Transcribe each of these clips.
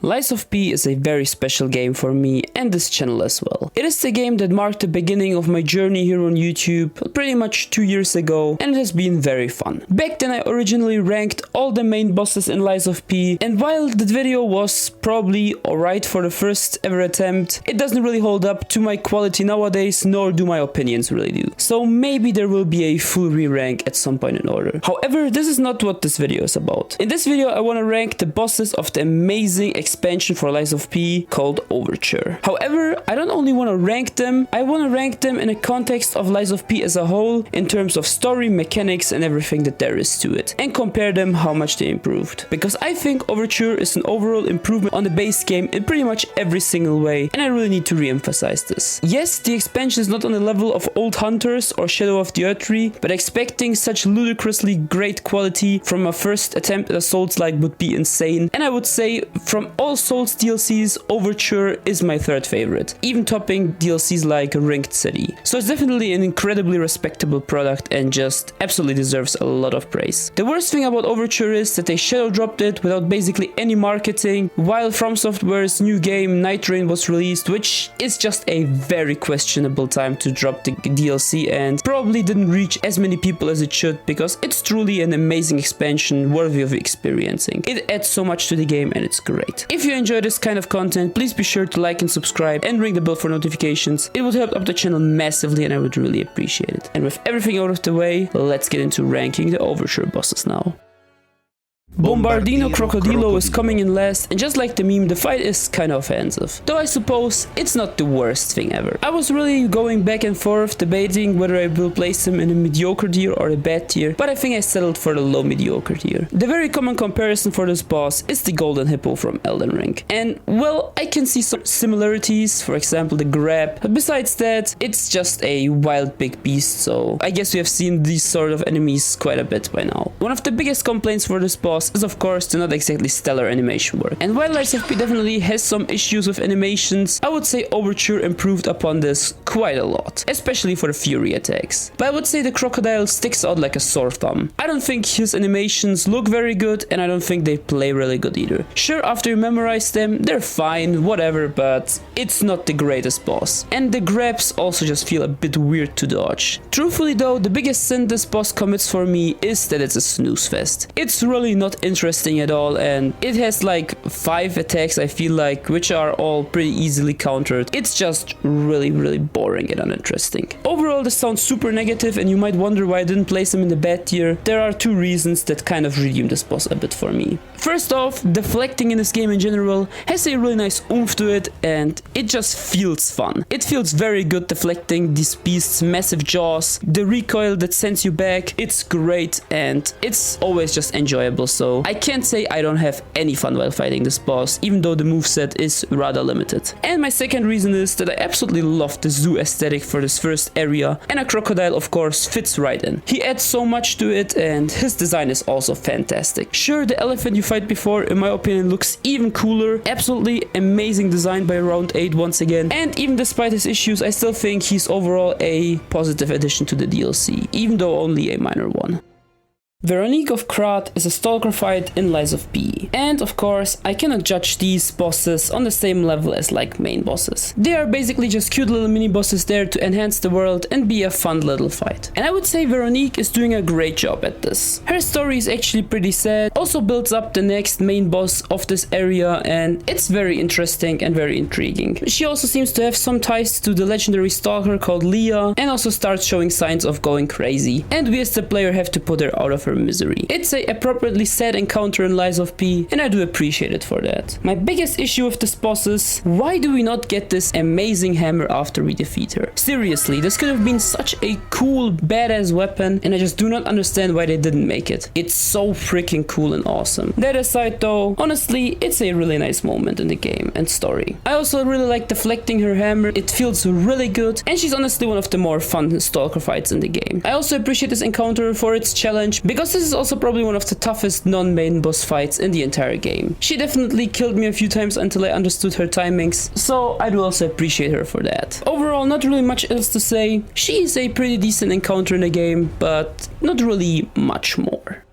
Lies of P is a very special game for me and this channel as well. It is the game that marked the beginning of my journey here on YouTube pretty much 2 years ago, and it has been very fun. Back then I originally ranked all the main bosses in Lies of P, and while the video was probably alright for the first ever attempt, it doesn't really hold up to my quality nowadays, nor do my opinions really do. So maybe there will be a full re-rank at some point in order. However, this is not what this video is about. In this video I want to rank the bosses of the amazing expansion for Lies of P called Overture. However, I don't only want to rank them, I want to rank them in a context of Lies of P as a whole, in terms of story, mechanics and everything that there is to it, and compare them how much they improved. Because I think Overture is an overall improvement on the base game in pretty much every single way, and I really need to re-emphasize this. Yes, the expansion is not on the level of Old Hunters or Shadow of the Erdtree, but expecting such ludicrously great quality from a first attempt at a Souls-like would be insane, and I would say from all Souls DLCs, Overture is my third favorite, even topping DLCs like Ringed City. So it's definitely an incredibly respectable product and just absolutely deserves a lot of praise. The worst thing about Overture is that they shadow dropped it without basically any marketing, while From Software's new game Night Rain was released, which is just a very questionable time to drop the DLC and probably didn't reach as many people as it should, because it's truly an amazing expansion worthy of experiencing. It adds so much to the game and it's great. If you enjoy this kind of content, please be sure to like and subscribe and ring the bell for notifications. It would help up the channel massively and I would really appreciate it. And with everything out of the way, let's get into ranking the Overture bosses now. Bombardino Crocodilo is coming in last, and just like the meme, the fight is kinda offensive. Though I suppose it's not the worst thing ever. I was really going back and forth debating whether I will place him in a mediocre tier or a bad tier, but I think I settled for the low mediocre tier. The very common comparison for this boss is the Golden Hippo from Elden Ring. And well, I can see some similarities, for example the grab, but besides that, it's just a wild big beast, so I guess we have seen these sort of enemies quite a bit by now. One of the biggest complaints for this boss is of course the not exactly stellar animation work. And while Lies of P definitely has some issues with animations, I would say Overture improved upon this quite a lot, especially for the fury attacks. But I would say the crocodile sticks out like a sore thumb. I don't think his animations look very good, and I don't think they play really good either. Sure, after you memorize them, they're fine, whatever, but it's not the greatest boss. And the grabs also just feel a bit weird to dodge. Truthfully though, the biggest sin this boss commits for me is that it's a snooze fest. It's really not interesting at all, and it has like 5 attacks I feel like, which are all pretty easily countered. It's just really boring and uninteresting. Overall, this sounds super negative and you might wonder why I didn't place him in the bad tier. There are 2 reasons that kind of redeem this boss a bit for me. First off, deflecting in this game in general has a really nice oomph to it and it just feels fun. It feels very good deflecting these beasts' massive jaws, the recoil that sends you back, it's great and it's always just enjoyable, so I can't say I don't have any fun while fighting this boss, even though the moveset is rather limited. And my second reason is that I absolutely love the zoo aesthetic for this first area, and a crocodile of course fits right in. He adds so much to it and his design is also fantastic. Sure, the elephant you fight before in my opinion looks even cooler, absolutely amazing design by Round 8 once again, and even despite his issues I still think he's overall a positive addition to the DLC, even though only a minor one. Veronique of Krat is a stalker fight in Lies of P. And of course, I cannot judge these bosses on the same level as like main bosses. They are basically just cute little mini bosses there to enhance the world and be a fun little fight. And I would say Veronique is doing a great job at this. Her story is actually pretty sad, also builds up the next main boss of this area, and it's very interesting and very intriguing. She also seems to have some ties to the legendary stalker called Leah, and also starts showing signs of going crazy. And we as the player have to put her out of her misery. It's a appropriately sad encounter in Lies of P, and I do appreciate it for that. My biggest issue with this boss is, why do we not get this amazing hammer after we defeat her? Seriously, this could have been such a cool, badass weapon, and I just do not understand why they didn't make it. It's so freaking cool and awesome. That aside though, honestly, it's a really nice moment in the game and story. I also really like deflecting her hammer, it feels really good, and she's honestly one of the more fun stalker fights in the game. I also appreciate this encounter for its challenge, because this is also probably one of the toughest non-main boss fights in the entire game. She definitely killed me a few times until I understood her timings, so I do also appreciate her for that. Overall, not really much else to say. She is a pretty decent encounter in the game, but not really much more.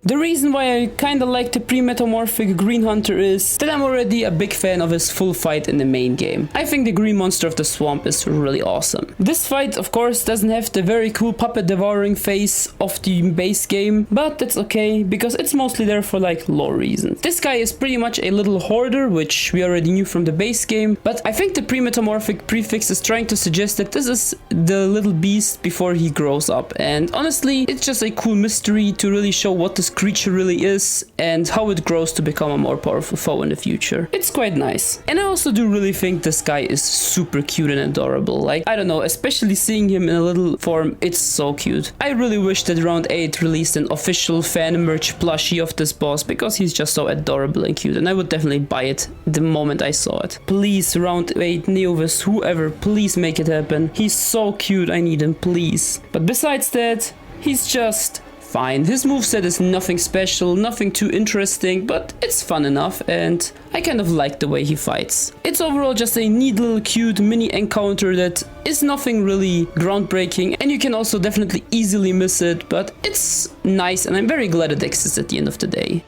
The reason why I kinda like the pre-metamorphic Green Hunter is that I'm already a big fan of his full fight in the main game. I think the green monster of the swamp is really awesome. This fight of course doesn't have the very cool puppet devouring face of the base game, but that's okay because it's mostly there for like lore reasons. This guy is pretty much a little hoarder, which we already knew from the base game, but I think the pre-metamorphic prefix is trying to suggest that this is the little beast before he grows up, and honestly it's just a cool mystery to really show what this creature really is and how it grows to become a more powerful foe in the future. It's quite nice. And I also do really think this guy is super cute and adorable. Like, I don't know, especially seeing him in a little form, it's so cute. I really wish that Round 8 released an official fan merch plushie of this boss because he's just so adorable and cute, and I would definitely buy it the moment I saw it. Please, Round 8, Neovis, whoever, please make it happen. He's so cute, I need him, please. But besides that, he's just fine. His moveset is nothing special, nothing too interesting, but it's fun enough and I kind of like the way he fights. It's overall just a neat little cute mini encounter that is nothing really groundbreaking, and you can also definitely easily miss it, but it's nice and I'm very glad it exists at the end of the day.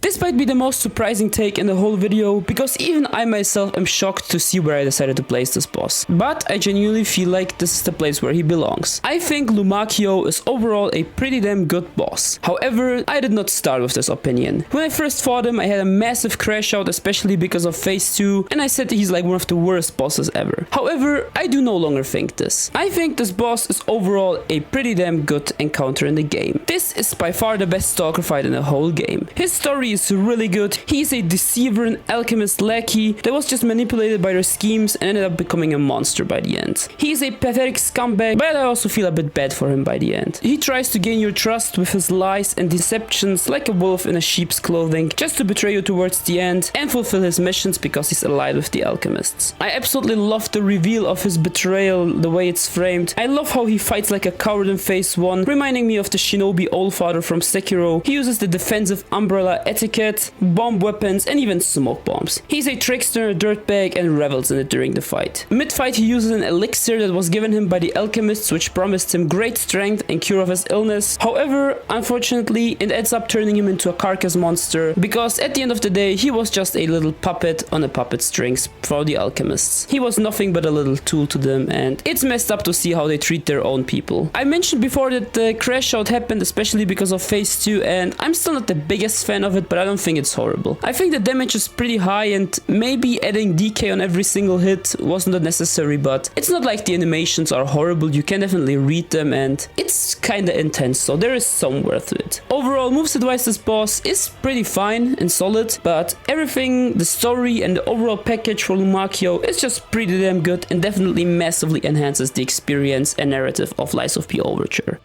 This might be the most surprising take in the whole video, because even I myself am shocked to see where I decided to place this boss. But I genuinely feel like this is the place where he belongs. I think Lumakio is overall a pretty damn good boss. However, I did not start with this opinion. When I first fought him, I had a massive crash out, especially because of phase 2, and I said that he's like one of the worst bosses ever. However, I do no longer think this. I think this boss is overall a pretty damn good encounter in the game. This is by far the best stalker fight in the whole game. His story is really good. He's a deceiver and alchemist lackey that was just manipulated by their schemes and ended up becoming a monster by the end. He's a pathetic scumbag, but I also feel a bit bad for him by the end. He tries to gain your trust with his lies and deceptions like a wolf in a sheep's clothing, just to betray you towards the end and fulfill his missions because he's allied with the alchemists. I absolutely love the reveal of his betrayal, the way it's framed. I love how he fights like a coward in phase 1, reminding me of the shinobi Allfather from Sekiro. He uses the defensive umbrella etiquette, bomb weapons, and even smoke bombs. He's a trickster, a dirtbag, and revels in it during the fight. Mid-fight he uses an elixir that was given him by the alchemists, which promised him great strength and cure of his illness. However, unfortunately, it ends up turning him into a carcass monster, because at the end of the day he was just a little puppet on a puppet strings for the alchemists. He was nothing but a little tool to them, and it's messed up to see how they treat their own people. I mentioned before that the crash out happened especially because of phase 2, and I'm still not the biggest fan of it, but I don't think it's horrible. I think the damage is pretty high, and maybe adding DK on every single hit wasn't necessary, but it's not like the animations are horrible. You can definitely read them and it's kinda intense, so there is some worth to it. Overall, moveset wise, this boss is pretty fine and solid, but everything, the story and the overall package for Lumakio is just pretty damn good and definitely massively enhances the experience and narrative of Lies of P Overture.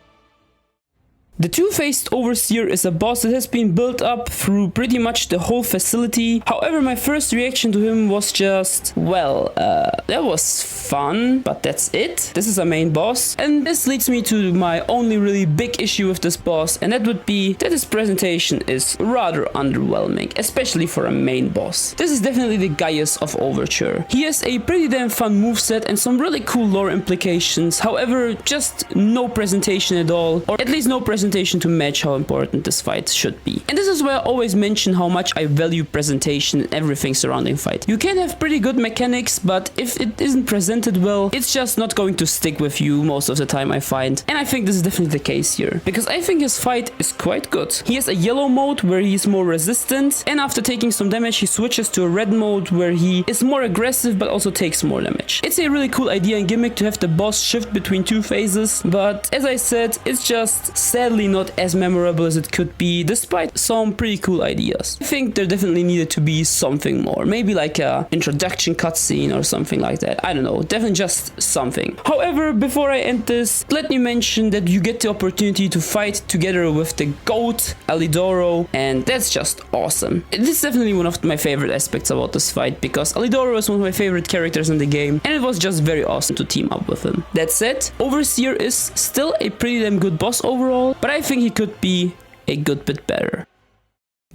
The two-faced Overseer is a boss that has been built up through pretty much the whole facility. However, my first reaction to him was just, well, that was fun, but that's it. This is a main boss, and this leads me to my only really big issue with this boss, and that would be that his presentation is rather underwhelming, especially for a main boss. This is definitely the Gaius of Overture. He has a pretty damn fun moveset and some really cool lore implications. However, just no presentation at all, or at least no presentation to match how important this fight should be. And this is where I always mention how much I value presentation and everything surrounding fight. You can have pretty good mechanics, but if it isn't presented well, it's just not going to stick with you most of the time, I find. And I think this is definitely the case here, because I think his fight is quite good. He has a yellow mode where he is more resistant, and after taking some damage he switches to a red mode where he is more aggressive but also takes more damage. It's a really cool idea and gimmick to have the boss shift between two phases, but as I said, it's just sadly not as memorable as it could be, despite some pretty cool ideas. I think there definitely needed to be something more, maybe like a introduction cutscene or something like that. I don't know, definitely just something. However, before I end this, let me mention that you get the opportunity to fight together with the GOAT, Alidoro, and that's just awesome. This is definitely one of my favorite aspects about this fight, because Alidoro is one of my favorite characters in the game, and it was just very awesome to team up with him. That said, Overseer is still a pretty damn good boss overall, but I think he could be a good bit better.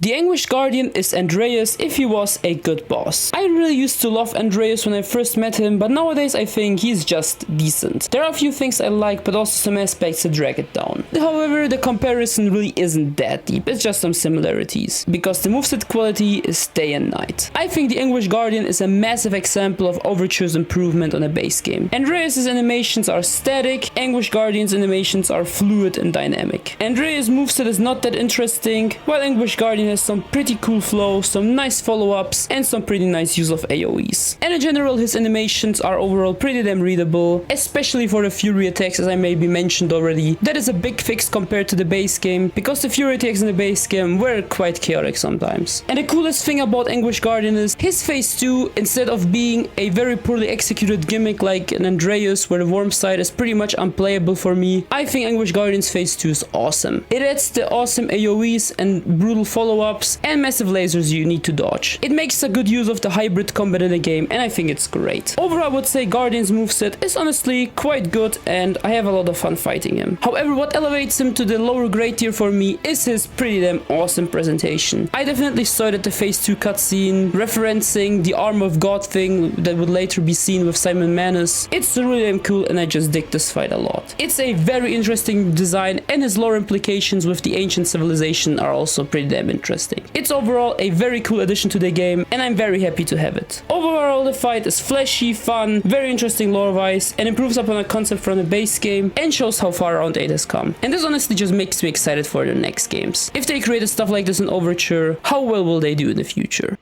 The Anguished Guardian is Andreas if he was a good boss. I really used to love Andreas when I first met him, but nowadays I think he's just decent. There are a few things I like, but also some aspects that drag it down. However, the comparison really isn't that deep, it's just some similarities, because the moveset quality is day and night. I think the Anguished Guardian is a massive example of Overture's improvement on a base game. Andreas' animations are static, Anguished Guardian's animations are fluid and dynamic. Andreas' moveset is not that interesting, while Anguished Guardian has some pretty cool flow, some nice follow-ups, and some pretty nice use of AoEs. And in general, his animations are overall pretty damn readable, especially for the Fury attacks, as I maybe mentioned already. That is a big fix compared to the base game, because the Fury attacks in the base game were quite chaotic sometimes. And the coolest thing about Anguished Guardian is his phase 2, instead of being a very poorly executed gimmick like an Andreas where the warm side is pretty much unplayable for me, I think Anguished Guardian's phase 2 is awesome. It adds the awesome AoEs and brutal follow-ups and massive lasers you need to dodge. It makes a good use of the hybrid combat in the game, and I think it's great. Overall, I would say Guardian's moveset is honestly quite good, and I have a lot of fun fighting him. However, what elevates him to the lower grade tier for me is his pretty damn awesome presentation. I definitely saw it at the phase 2 cutscene, referencing the Arm of God thing that would later be seen with Simon Manus. It's really damn cool, and I just dig this fight a lot. It's a very interesting design, and his lore implications with the ancient civilization are also pretty damn interesting. It's overall a very cool addition to the game, and I'm very happy to have it. Overall, the fight is flashy, fun, very interesting lore-wise, and improves upon a concept from the base game, and shows how far Round 8 has come. And this honestly just makes me excited for the next games. If they created stuff like this in Overture, how well will they do in the future?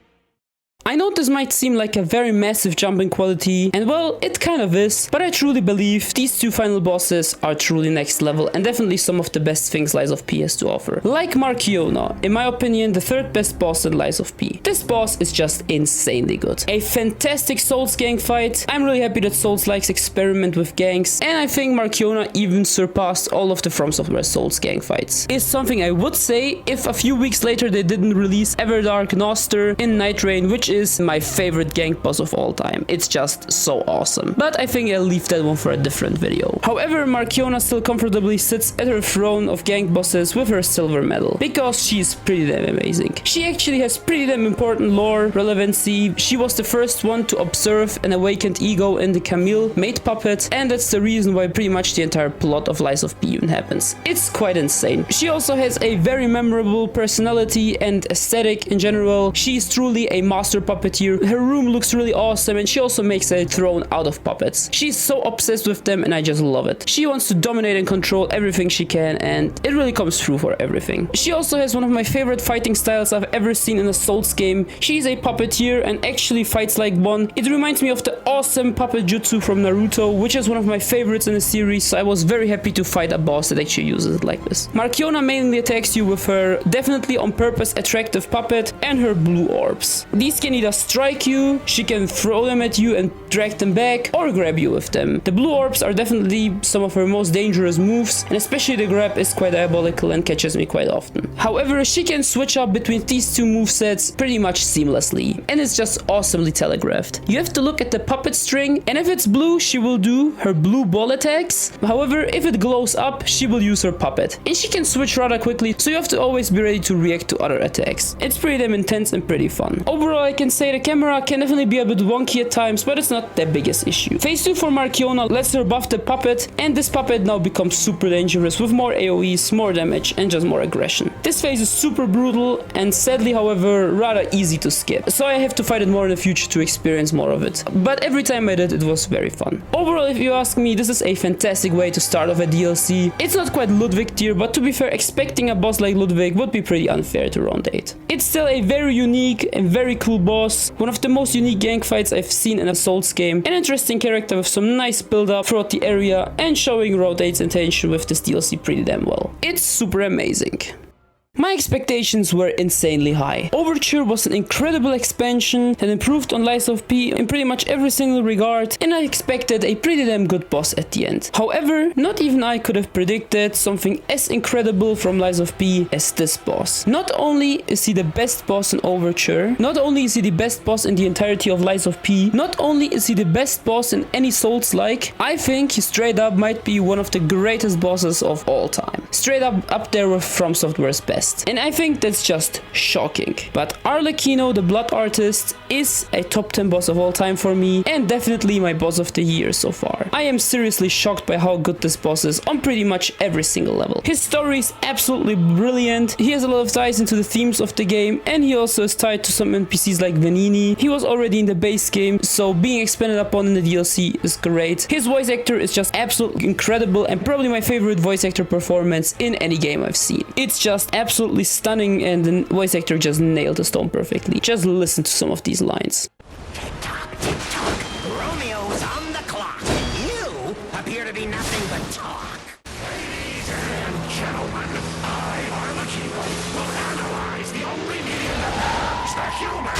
I know this might seem like a very massive jump in quality, and well, it kind of is, but I truly believe these two final bosses are truly next level and definitely some of the best things Lies of P has to offer. Like Marchiona, in my opinion, the third best boss in Lies of P. This boss is just insanely good. A fantastic Souls gang fight. I'm really happy that Souls likes experiment with gangs, and I think Marchiona even surpassed all of the From Software Souls gang fights. It's something I would say if a few weeks later they didn't release Everdark Noster in Night Rain, which is my favorite gank boss of all time. It's just so awesome. But I think I'll leave that one for a different video. However, Marchiona still comfortably sits at her throne of gank bosses with her silver medal, because she's pretty damn amazing. She actually has pretty damn important lore relevancy. She was the first one to observe an awakened ego in the Camille maid puppet, and that's the reason why pretty much the entire plot of Lies of P even happens. It's quite insane. She also has a very memorable personality and aesthetic in general. She's truly a master puppeteer. Her room looks really awesome, and she also makes a throne out of puppets. She's so obsessed with them, and I just love it. She wants to dominate and control everything she can, and it really comes through for everything. She also has one of my favorite fighting styles I've ever seen in a Souls game. She's a puppeteer and actually fights like one. It reminds me of the awesome puppet jutsu from Naruto, which is one of my favorites in the series, so I was very happy to fight a boss that actually uses it like this. Marchiona mainly attacks you with her definitely on purpose attractive puppet and her blue orbs. These can either strike you, she can throw them at you and drag them back, or grab you with them. The blue orbs are definitely some of her most dangerous moves, and especially the grab is quite diabolical and catches me quite often. However, she can switch up between these two movesets pretty much seamlessly, and it's just awesomely telegraphed. You have to look at the puppet string, and if it's blue, she will do her blue ball attacks. However, if it glows up, she will use her puppet, and she can switch rather quickly, so you have to always be ready to react to other attacks. It's pretty damn intense and pretty fun. Overall, I can say the camera can definitely be a bit wonky at times, but it's not the biggest issue. Phase 2 for Marchiona lets her buff the puppet, and this puppet now becomes super dangerous with more AoEs, more damage, and just more aggression. This phase is super brutal, and sadly, however, rather easy to skip, so I have to fight it more in the future to experience more of it. But every time I did, it was very fun. Overall, if you ask me, this is a fantastic way to start off a DLC. It's not quite Ludwig tier, but to be fair, expecting a boss like Ludwig would be pretty unfair to Round 8. It's still a very unique and very cool boss, one of the most unique gank fights I've seen in a Souls game, an interesting character with some nice build up throughout the area, and showing Round 8's intention with this DLC pretty damn well. It's super amazing. My expectations were insanely high. Overture was an incredible expansion that improved on Lies of P in pretty much every single regard, and I expected a pretty damn good boss at the end. However, not even I could have predicted something as incredible from Lies of P as this boss. Not only is he the best boss in Overture, not only is he the best boss in the entirety of Lies of P, not only is he the best boss in any Souls-like, I think he straight up might be one of the greatest bosses of all time. straight up there with From Software's best. And I think that's just shocking. But Kino, the Blood Artist, is a top 10 boss of all time for me, and definitely my boss of the year so far. I am seriously shocked by how good this boss is on pretty much every single level. His story is absolutely brilliant, he has a lot of ties into the themes of the game, and he also is tied to some NPCs like Venini. He was already in the base game, so being expanded upon in the DLC is great. His voice actor is just absolutely incredible and probably my favorite voice actor performance in any game I've seen. It's just absolutely stunning, and the voice actor just nailed the stone perfectly. Just listen to some of these lines. Tick-tock, tick-tock. Romeo's on the clock. You appear to be nothing but talk. Ladies and gentlemen, I, Kino, will analyze the only medium that moves the human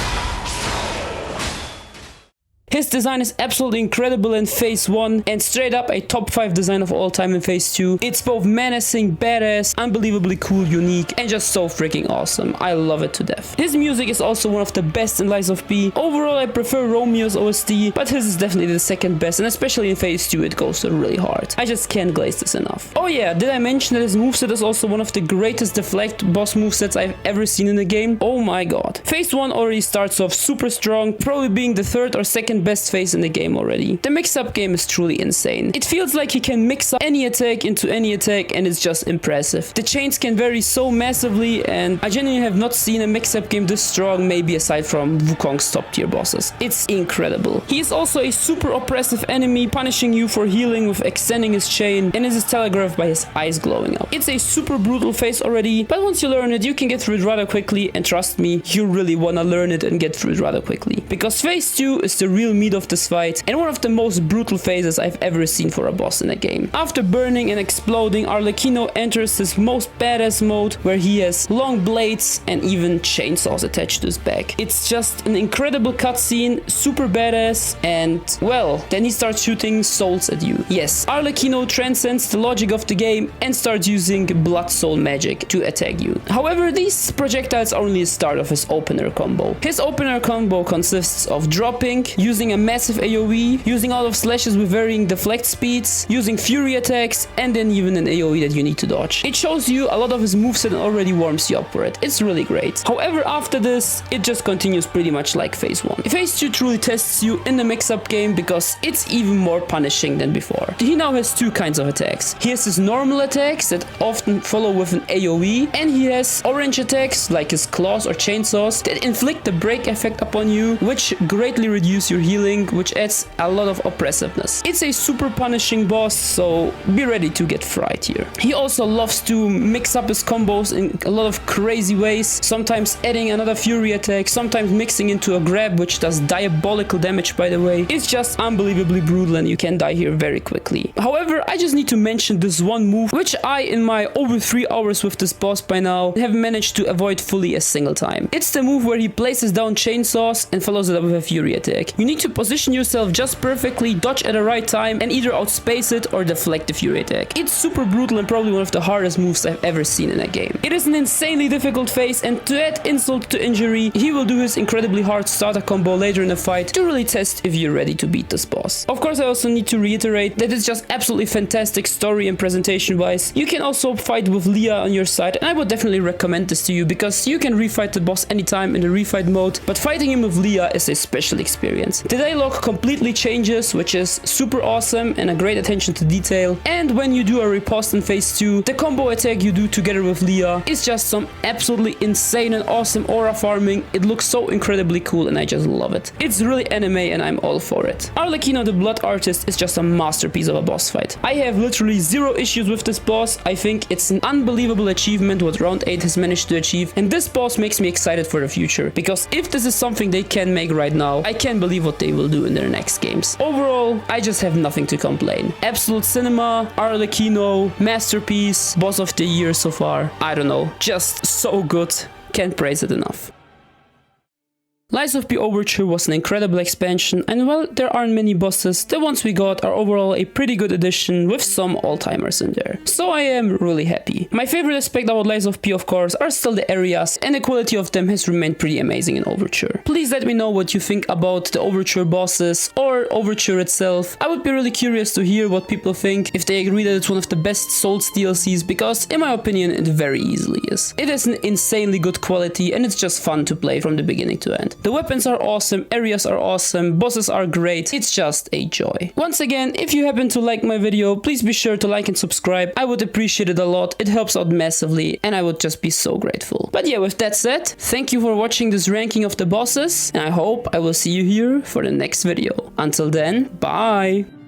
soul. His design is absolutely incredible in Phase 1 and straight up a top 5 design of all time in Phase 2. It's both menacing, badass, unbelievably cool, unique, and just so freaking awesome. I love it to death. His music is also one of the best in Lies of P. Overall, I prefer Romeo's OST, but his is definitely the second best, and especially in Phase 2 it goes really hard. I just can't glaze this enough. Oh yeah, did I mention that his moveset is also one of the greatest deflect boss movesets I've ever seen in a game? Oh my god. Phase 1 already starts off super strong, probably being the third or second best phase in the game already. The mix-up game is truly insane. It feels like he can mix up any attack into any attack, and it's just impressive. The chains can vary so massively, and I genuinely have not seen a mix-up game this strong, maybe aside from Wukong's top tier bosses. It's incredible. He is also a super oppressive enemy, punishing you for healing with extending his chain, and this is telegraphed by his eyes glowing up. It's a super brutal phase already, but once you learn it, you can get through it rather quickly, and trust me, you really wanna learn it and get through it rather quickly. Because Phase 2 is the real meat of this fight, and one of the most brutal phases I've ever seen for a boss in a game. After burning and exploding, Kino enters his most badass mode, where he has long blades and even chainsaws attached to his back. It's just an incredible cutscene, super badass, and well, then he starts shooting souls at you. Yes, Kino transcends the logic of the game and starts using blood soul magic to attack you. However, these projectiles are only the start of his opener combo. His opener combo consists of dropping, using a massive AoE, using all of slashes with varying deflect speeds, using fury attacks, and then even an AoE that you need to dodge. It shows you a lot of his moveset and already warms you up for it. It's really great. However, after this, it just continues pretty much like Phase 1. Phase 2 truly tests you in the mix-up game because it's even more punishing than before. He now has two kinds of attacks. He has his normal attacks that often follow with an AoE, and he has orange attacks like his claws or chainsaws that inflict the break effect upon you, which greatly reduce your healing, which adds a lot of oppressiveness. It's a super punishing boss, so be ready to get fried here. He also loves to mix up his combos in a lot of crazy ways, sometimes adding another fury attack, sometimes mixing into a grab, which does diabolical damage, by the way. It's just unbelievably brutal, and you can die here very quickly. However, I just need to mention this one move, which I, in my over 3 hours with this boss by now, have managed to avoid fully a single time. It's the move where he places down chainsaws and follows it up with a fury attack. You need to position yourself just perfectly, dodge at the right time, and either outspace it or deflect the fury attack. It's super brutal and probably one of the hardest moves I've ever seen in a game. It is an insanely difficult phase, and to add insult to injury, he will do his incredibly hard starter combo later in the fight to really test if you're ready to beat this boss. Of course, I also need to reiterate that it's just absolutely fantastic story and presentation wise. You can also fight with Leah on your side, and I would definitely recommend this to you because you can refight the boss anytime in the refight mode, but fighting him with Leah is a special experience. The dialogue completely changes, which is super awesome and a great attention to detail. And when you do a riposte in Phase 2, the combo attack you do together with Leah is just some absolutely insane and awesome aura farming. It looks so incredibly cool, and I just love it. It's really anime, and I'm all for it. Kino, the Blood Artist, is just a masterpiece of a boss fight. I have literally zero issues with this boss. I think it's an unbelievable achievement what Round 8 has managed to achieve, and this boss makes me excited for the future, because if this is something they can make right now, I can't believe what they will do in their next games. Overall, I just have nothing to complain. Absolute cinema, Kino, masterpiece, boss of the year so far. I don't know, just so good. Can't praise it enough. Lies of P Overture was an incredible expansion, and while there aren't many bosses, the ones we got are overall a pretty good addition with some all-timers in there. So I am really happy. My favorite aspect about Lies of P, of course, are still the areas, and the quality of them has remained pretty amazing in Overture. Please let me know what you think about the Overture bosses, or or Overture itself. I would be really curious to hear what people think, if they agree that it's one of the best Souls DLCs, because in my opinion it very easily is. It has an insanely good quality and it's just fun to play from the beginning to end. The weapons are awesome, areas are awesome, bosses are great, it's just a joy. Once again, if you happen to like my video, please be sure to like and subscribe. I would appreciate it a lot, it helps out massively and I would just be so grateful. But yeah, with that said, thank you for watching this ranking of the bosses and I hope I will see you here for the next video. Until then, bye!